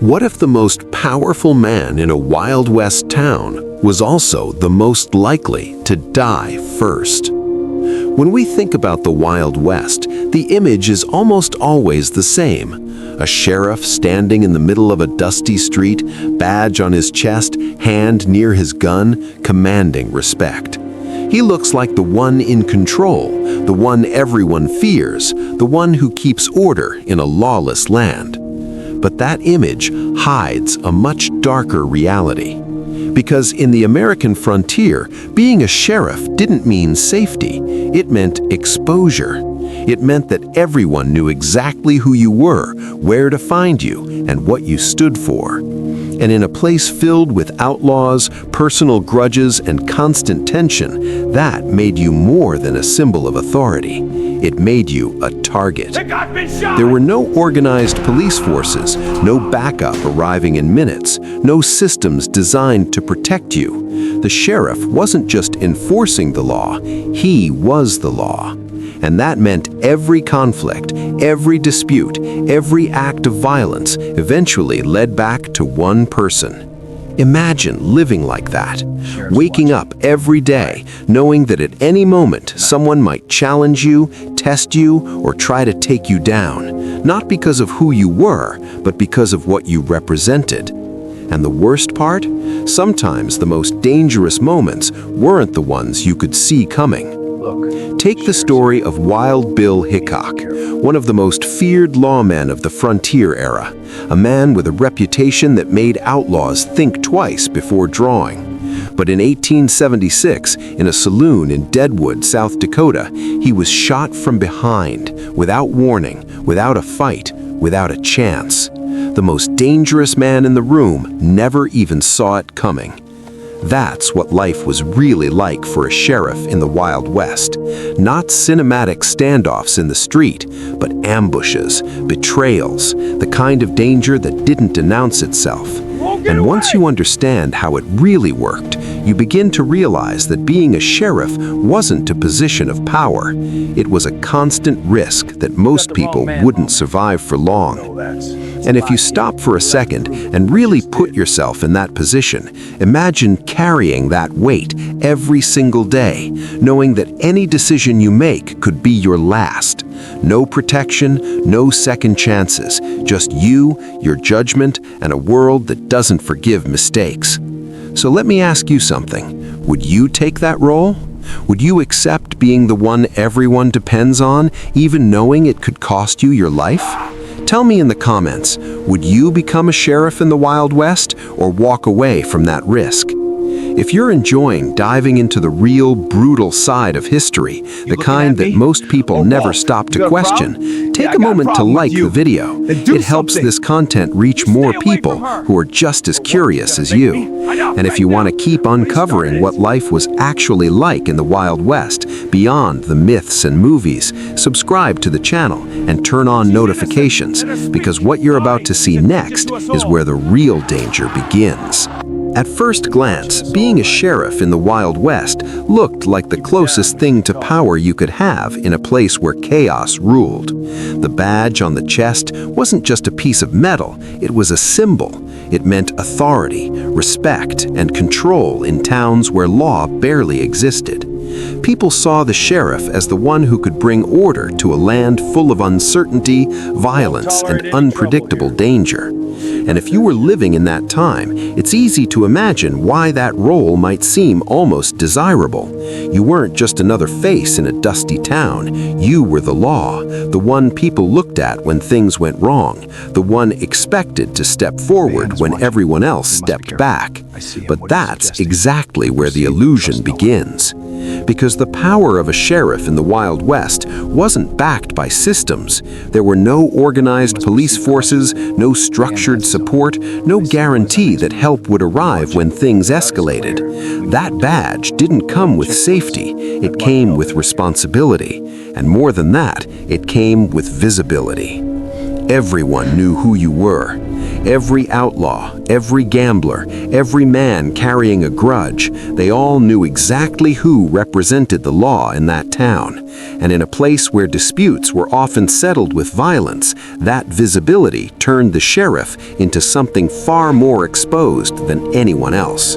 What if the most powerful man in a Wild West town was also the most likely to die first? When we think about the Wild West, the image is almost always the same. A sheriff standing in the middle of a dusty street, badge on his chest, hand near his gun, commanding respect. He looks like the one in control, the one everyone fears, the one who keeps order in a lawless land. But that image hides a much darker reality. Because in the American frontier, being a sheriff didn't mean safety. It meant exposure. It meant that everyone knew exactly who you were, where to find you, and what you stood for. And in a place filled with outlaws, personal grudges, and constant tension, that made you more than a symbol of authority. It made you a target. There were no organized police forces, no backup arriving in minutes, no systems designed to protect you. The sheriff wasn't just enforcing the law, he was the law. And that meant every conflict, every dispute, every act of violence eventually led back to one person. Imagine living like that, waking up every day knowing that at any moment someone might challenge you, test you, or try to take you down, not because of who you were, but because of what you represented. And the worst part? Sometimes the most dangerous moments weren't the ones you could see coming. Take the story of Wild Bill Hickok, one of the most feared lawmen of the frontier era, a man with a reputation that made outlaws think twice before drawing. But in 1876, in a saloon in Deadwood, South Dakota, he was shot from behind, without warning, without a fight, without a chance. The most dangerous man in the room never even saw it coming. That's what life was really like for a sheriff in the Wild West. Not cinematic standoffs in the street, but ambushes, betrayals, the kind of danger that didn't announce itself. And once you understand how it really worked, you begin to realize that being a sheriff wasn't a position of power. It was a constant risk that most people wouldn't survive for long. And if you stop for a second and really put yourself in that position, imagine carrying that weight every single day, knowing that any decision you make could be your last. No protection, no second chances, just you, your judgment, and a world that doesn't forgive mistakes. So let me ask you something. Would you take that role? Would you accept being the one everyone depends on, even knowing it could cost you your life? Tell me in the comments, would you become a sheriff in the Wild West or walk away from that risk? If you're enjoying diving into the real, brutal side of history, the kind that most people never stop to question, take a moment to like the video. It helps this content reach more people who are just as curious as you. And if you want to keep uncovering what life was actually like in the Wild West, beyond the myths and movies, subscribe to the channel and turn on notifications, because what you're about to see next is where the real danger begins. At first glance, being a sheriff in the Wild West looked like the closest thing to power you could have in a place where chaos ruled. The badge on the chest wasn't just a piece of metal, it was a symbol. It meant authority, respect, and control in towns where law barely existed. People saw the sheriff as the one who could bring order to a land full of uncertainty, violence, and unpredictable danger. And if you were living in that time, it's easy to imagine why that role might seem almost desirable. You weren't just another face in a dusty town. You were the law, the one people looked at when things went wrong, the one expected to step forward when everyone else stepped back. But that's exactly where the illusion begins. Because the power of a sheriff in the Wild West wasn't backed by systems. There were no organized police forces, no structured support, no guarantee that help would arrive when things escalated. That badge didn't come with safety, it came with responsibility. And more than that, it came with visibility. Everyone knew who you were. Every outlaw, every gambler, every man carrying a grudge, they all knew exactly who represented the law in that town. And in a place where disputes were often settled with violence, that visibility turned the sheriff into something far more exposed than anyone else.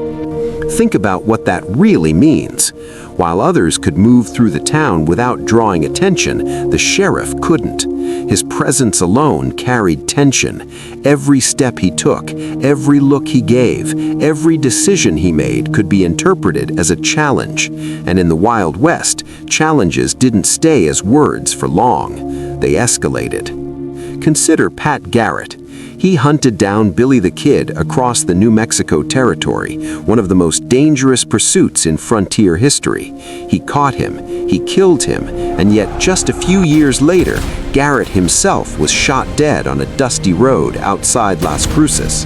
Think about what that really means. While others could move through the town without drawing attention, the sheriff couldn't. His presence alone carried tension. Every step he took, every look he gave, every decision he made could be interpreted as a challenge. And in the Wild West, challenges didn't stay as words for long. They escalated. Consider Pat Garrett. He hunted down Billy the Kid across the New Mexico territory, one of the most dangerous pursuits in frontier history. He caught him, he killed him, and yet just a few years later, Garrett himself was shot dead on a dusty road outside Las Cruces.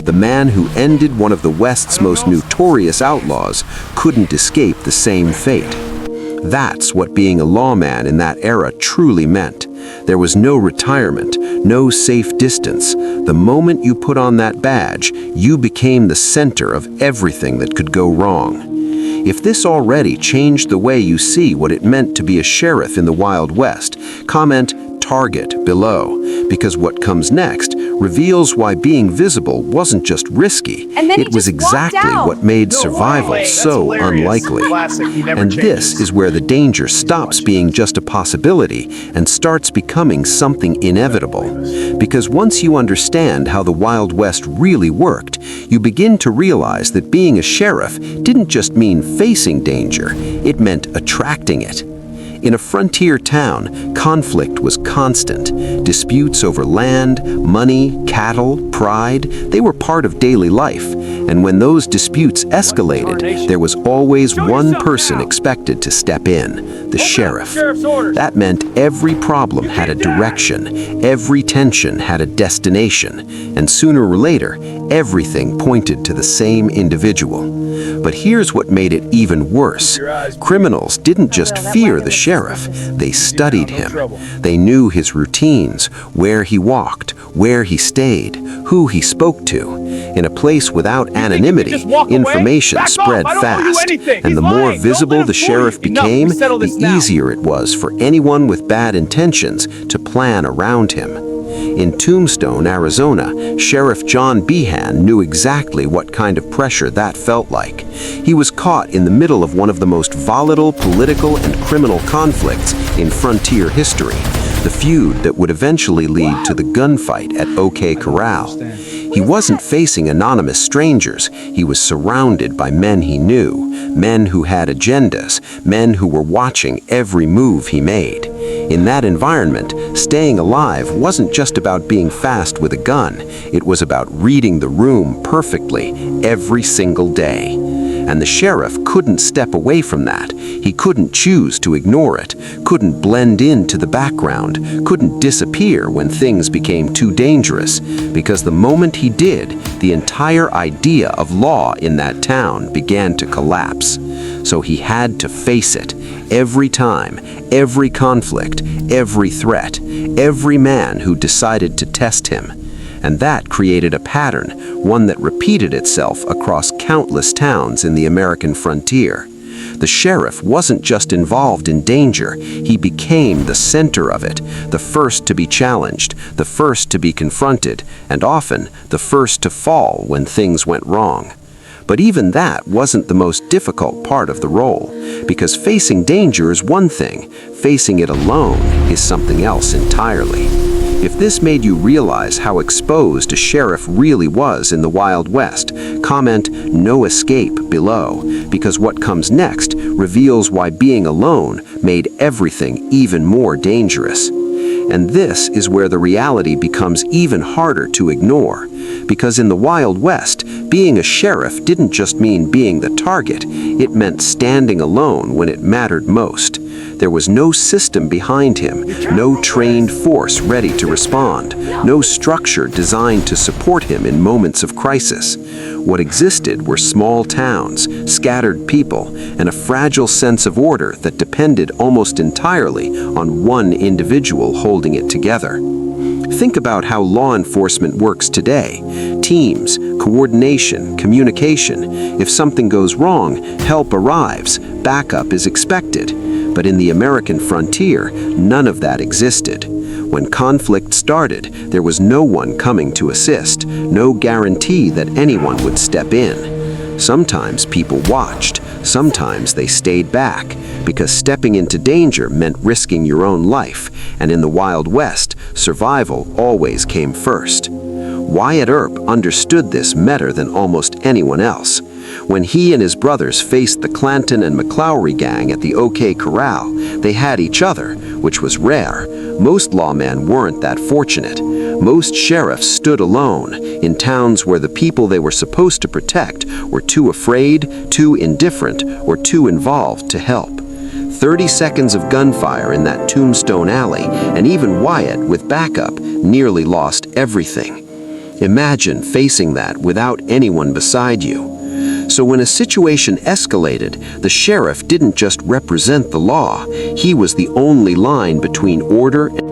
The man who ended one of the West's most notorious outlaws couldn't escape the same fate. That's what being a lawman in that era truly meant. There was no retirement, no safe distance. The moment you put on that badge, you became the center of everything that could go wrong. If this already changed the way you see what it meant to be a sheriff in the Wild West, comment target below, because what comes next reveals why being visible wasn't just risky, it was exactly what made survival so unlikely. And this is where the danger stops being just a possibility and starts becoming something inevitable. Because once you understand how the Wild West really worked, you begin to realize that being a sheriff didn't just mean facing danger, it meant attracting it. In a frontier town, conflict was constant. Disputes over land, money, cattle, pride, they were part of daily life. And when those disputes escalated, there was always one person expected to step in, the sheriff. That meant every problem had a direction, every tension had a destination, and sooner or later, everything pointed to the same individual. But here's what made it even worse. Criminals didn't just fear the sheriff, they studied him. They knew his routines, where he walked, where he stayed, who he spoke to. In a place without anonymity, information spread fast, and the more visible the sheriff became, the easier it was for anyone with bad intentions to plan around him. In Tombstone, Arizona, Sheriff John Behan knew exactly what kind of pressure that felt like. He was caught in the middle of one of the most volatile political and criminal conflicts in frontier history, the feud that would eventually lead to the gunfight at OK Corral. He wasn't facing anonymous strangers, he was surrounded by men he knew, men who had agendas, men who were watching every move he made. In that environment, staying alive wasn't just about being fast with a gun, it was about reading the room perfectly every single day. And the sheriff couldn't step away from that. He couldn't choose to ignore it, couldn't blend into the background, couldn't disappear when things became too dangerous, because the moment he did, the entire idea of law in that town began to collapse. So he had to face it, every time, every conflict, every threat, every man who decided to test him. And that created a pattern, one that repeated itself across countless towns in the American frontier. The sheriff wasn't just involved in danger, he became the center of it, the first to be challenged, the first to be confronted, and often the first to fall when things went wrong. But even that wasn't the most difficult part of the role, because facing danger is one thing, facing it alone is something else entirely. If this made you realize how exposed a sheriff really was in the Wild West, comment "no escape" below, because what comes next reveals why being alone made everything even more dangerous. And this is where the reality becomes even harder to ignore, because in the Wild West, being a sheriff didn't just mean being the target, it meant standing alone when it mattered most. There was no system behind him, no trained force ready to respond, no structure designed to support him in moments of crisis. What existed were small towns, scattered people, and a fragile sense of order that depended almost entirely on one individual holding it together. Think about how law enforcement works today. Teams, coordination, communication. If something goes wrong, help arrives, backup is expected. But in the American frontier, none of that existed. When conflict started, there was no one coming to assist, no guarantee that anyone would step in. Sometimes people watched, sometimes they stayed back, because stepping into danger meant risking your own life, and in the Wild West, survival always came first. Wyatt Earp understood this better than almost anyone else. When he and his brothers faced the Clanton and McClowry gang at the OK Corral, they had each other, which was rare. Most lawmen weren't that fortunate. Most sheriffs stood alone in towns where the people they were supposed to protect were too afraid, too indifferent, or too involved to help. 30 seconds of gunfire in that Tombstone alley, and even Wyatt, with backup, nearly lost everything. Imagine facing that without anyone beside you. So when a situation escalated, the sheriff didn't just represent the law. He was the only line between order and